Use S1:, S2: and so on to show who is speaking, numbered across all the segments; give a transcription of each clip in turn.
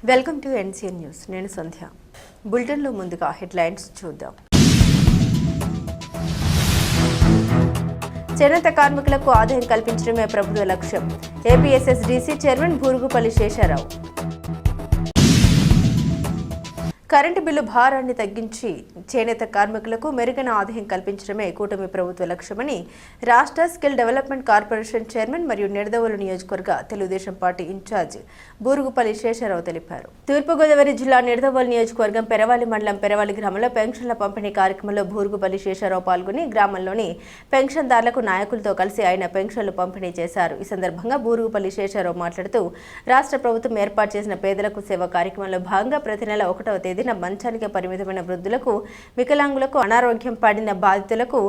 S1: Welcome to NCN news. నేను సంధ్య. బులెటిన్లో ముందుగా హెడ్లైన్స్ చూద్దాం. చేనేత కార్మికులకు ఆదాయం కల్పించడమే ప్రభుత్వ లక్ష్యం. APSSDC chairman Bhurugupalli Sesharao. Current bill భారాన్ని తగ్గించి చేనేత కార్మికులకు మెరుగైన ఆదాయం కల్పించడమే కూటమి ప్రభుత్వ లక్ష్యమని రాష్ట్ర స్కిల్ డెవలప్మెంట్ కార్పొరేషన్ చైర్మన్ మరియు నిడదవోలు నియోజకవర్గ తెలుగుదేశం పార్టీ ఇన్ఛార్జ్ బూరుగుపల్లి శేషారావు తెలిపారు. తూర్పుగోదావరి జిల్లా నిడదవోలు నియోజకవర్గం పెరవాలి మండలం పెరవాలి గ్రామంలో పెన్షన్ల పంపిణీ కార్యక్రమంలో బూరుగుపల్లి శేషారావు పాల్గొని గ్రామంలోని పెన్షన్దారులకు నాయకులతో కలిసి ఆయన పెన్షన్లు పంపిణీ చేశారు. ఈ సందర్భంగా బూరుగుపల్లి శేషారావు మాట్లాడుతూ రాష్ట్ర ప్రభుత్వం ఏర్పాటు చేసిన పేదలకు సేవ కార్యక్రమంలో భాగంగా ప్రతి నెల 1వ తేదీన మంచానికి పరిమితమైన వృద్ధులకు, వికలాంగులకు, అనారోగ్యం పడిన బాధితులకు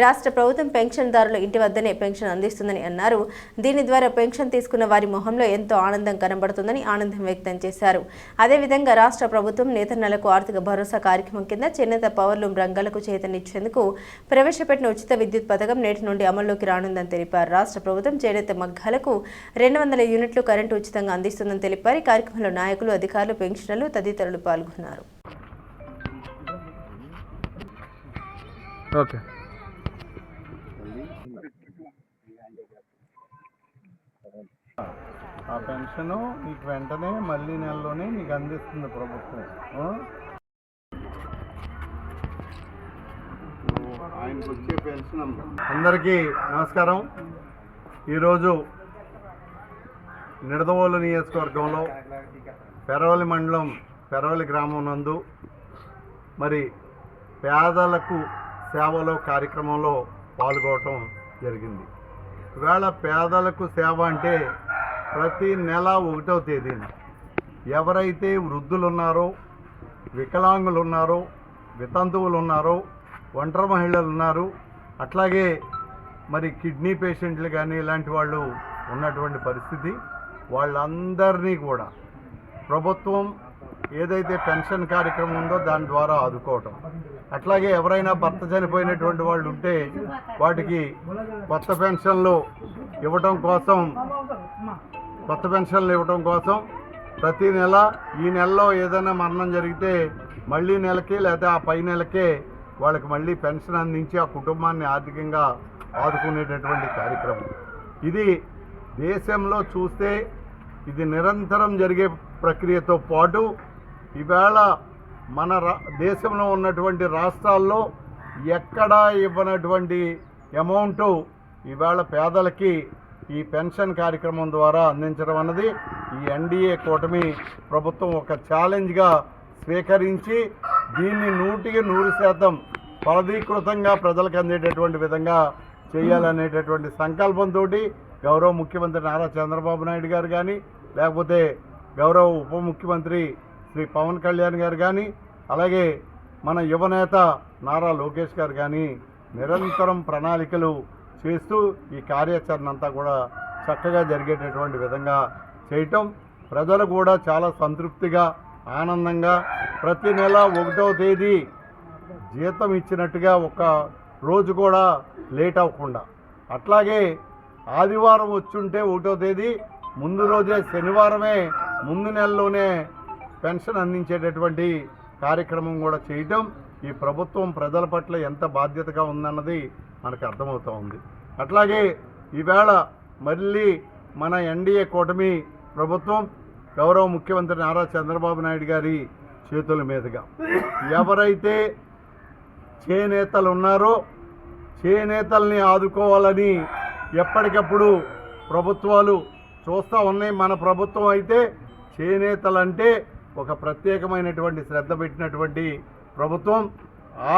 S1: రాష్ట్ర ప్రభుత్వం పెన్షన్దారుల ఇంటి వద్దనే పెన్షన్ అందిస్తుందని అన్నారు. దీని ద్వారా పెన్షన్ తీసుకున్న వారి మొహంలో ఎంతో ఆనందం కనబడుతుందని ఆనందం వ్యక్తం చేశారు. అదేవిధంగా రాష్ట్ర ప్రభుత్వం నేతన్నలకు ఆర్థిక భరోసా కార్యక్రమం కింద చేనేత పవర్లూమ్ రంగాలకు చేతనిచ్చేందుకు ప్రవేశపెట్టిన ఉచిత విద్యుత్ పథకం నేటి నుండి అమల్లోకి రానుందని తెలిపారు. రాష్ట్ర ప్రభుత్వం చేనేత మగ్గాలకు 200 యూనిట్లు కరెంటు ఉచితంగా అందిస్తుందని తెలిపారు. ఈ కార్యక్రమంలో నాయకులు, అధికారులు, పెన్షనర్లు తదితరులు పాల్గొన్నారు.
S2: ఓకే. ఆ పెన్షన్ మీకు వెంటనే మళ్ళీ నెలలోనే మీకు అందిస్తుంది ప్రభుత్వం. ఆయనకు వచ్చే పెన్షన్ అందరికీ నమస్కారం. ఈరోజు నిడదవోలు నియోజకవర్గంలో పెరవలి మండలం పెరవలి గ్రామం నందు మరి పేదలకు సేవలో కార్యక్రమంలో పాల్గొనడం జరిగింది. ఈవేళ పేదలకు సేవ అంటే ప్రతి నెల 1వ తేదీన ఎవరైతే వృద్ధులు ఉన్నారో, వికలాంగులు ఉన్నారో, వితంతువులు ఉన్నారో, ఒంటరి మహిళలు ఉన్నారు, అట్లాగే మరి కిడ్నీ పేషెంట్లు కానీ ఇలాంటి వాళ్ళు ఉన్నటువంటి పరిస్థితి, వాళ్ళందరినీ కూడా ప్రభుత్వం ఏదైతే పెన్షన్ కార్యక్రమం ఉందో దాని ద్వారా ఆదుకోవటం. అట్లాగే ఎవరైనా భర్త చనిపోయినటువంటి వాళ్ళు ఉంటే వాటికి కొత్త పెన్షన్లు ఇవ్వటం కోసం ప్రతి నెల ఈ నెలలో ఏదైనా మరణం జరిగితే మళ్ళీ నెలకి లేదా ఆ పై నెలకే వాళ్ళకి మళ్ళీ పెన్షన్ అందించి ఆ కుటుంబాన్ని ఆర్థికంగా ఆదుకునేటటువంటి కార్యక్రమం. ఇది దేశంలో చూస్తే ఇది నిరంతరం జరిగే ప్రక్రియతో పాటు ఈవేళ మన దేశంలో ఉన్నటువంటి రాష్ట్రాల్లో ఎక్కడా ఇవ్వనటువంటి అమౌంట్ ఈవేళ పేదలకి ఈ పెన్షన్ కార్యక్రమం ద్వారా అందించడం అన్నది ఈ ఎన్డీఏ కూటమి ప్రభుత్వం ఒక ఛాలెంజ్గా స్వీకరించి దీన్ని 100% ఫలదీకృతంగా ప్రజలకు అందేటటువంటి విధంగా చేయాలనేటటువంటి సంకల్పంతో గౌరవ ముఖ్యమంత్రి నారా చంద్రబాబు నాయుడు గారు కానీ, లేకపోతే గౌరవ ఉప ముఖ్యమంత్రి శ్రీ పవన్ కళ్యాణ్ గారు కానీ, అలాగే మన యువనేత నారా లోకేష్ గారు కానీ నిరంతరం ప్రణాళికలు చేస్తూ ఈ కార్యాచరణ అంతా కూడా చక్కగా జరిగేటటువంటి విధంగా చేయటం ప్రజలు కూడా చాలా సంతృప్తిగా, ఆనందంగా ప్రతి నెల 1వ తేదీ జీతం ఇచ్చినట్టుగా ఒక్క రోజు కూడా లేట్ అవ్వకుండా, అట్లాగే ఆదివారం వచ్చుంటే 1వ తేదీ ముందు రోజే శనివారమే ముందు నెలలోనే పెన్షన్ అందించేటటువంటి కార్యక్రమం కూడా చేయటం ఈ ప్రభుత్వం ప్రజల పట్ల ఎంత బాధ్యతగా ఉందన్నది మనకు అర్థమవుతూ ఉంది. అట్లాగే ఈవేళ మళ్ళీ మన ఎన్డీఏ కూటమి ప్రభుత్వం గౌరవ ముఖ్యమంత్రి నారా చంద్రబాబు నాయుడు గారి చేతుల మీదుగా ఎవరైతే చేనేతలు ఉన్నారో చేనేతల్ని ఆదుకోవాలని ఎప్పటికప్పుడు ప్రభుత్వాలు చూస్తూ ఉన్నాయి. మన ప్రభుత్వం అయితే చేనేతలంటే ఒక ప్రత్యేకమైనటువంటి శ్రద్ధ పెట్టినటువంటి ప్రభుత్వం.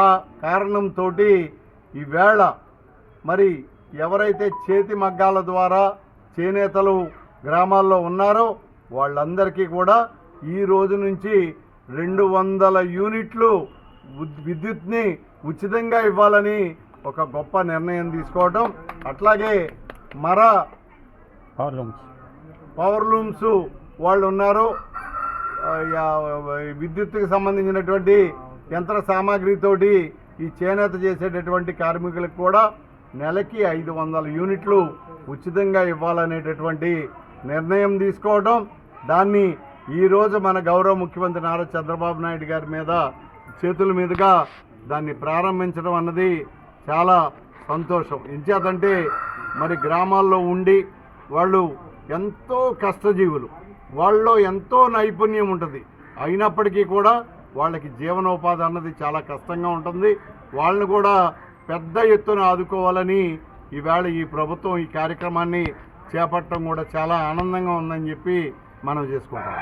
S2: ఆ కారణంతో ఈవేళ మరి ఎవరైతే చేతి మగ్గాల ద్వారా చేనేతలు గ్రామాల్లో ఉన్నారో వాళ్ళందరికీ కూడా ఈ రోజు నుంచి 200 యూనిట్లు విద్యుత్ని ఉచితంగా ఇవ్వాలని ఒక గొప్ప నిర్ణయం తీసుకోవడం, అట్లాగే పవర్ లూమ్స్ వాళ్ళు ఉన్నారు, విద్యుత్తుకు సంబంధించినటువంటి యంత్ర సామాగ్రితోటి ఈ చేనేత చేసేటటువంటి కార్మికులకు కూడా నెలకి 500 యూనిట్లు ఉచితంగా ఇవ్వాలనేటటువంటి నిర్ణయం తీసుకోవడం, దాన్ని ఈరోజు మన గౌరవ ముఖ్యమంత్రి నారా చంద్రబాబు నాయుడు గారి మీద చేతుల మీదుగా దాన్ని ప్రారంభించడం అన్నది చాలా సంతోషం. ఇంచేతంటే మరి గ్రామాల్లో ఉండి వాళ్ళు ఎంతో కష్టజీవులు, వాళ్ళలో ఎంతో నైపుణ్యం ఉంటుంది, అయినప్పటికీ కూడా వాళ్ళకి జీవనోపాధి అన్నది చాలా కష్టంగా ఉంటుంది. వాళ్ళని కూడా పెద్ద ఎత్తున ఆదుకోవాలని ఈవేళ ఈ ప్రభుత్వం ఈ కార్యక్రమాన్ని చేపట్టడం కూడా చాలా ఆనందంగా ఉందని చెప్పి మనం చేసుకుంటాం.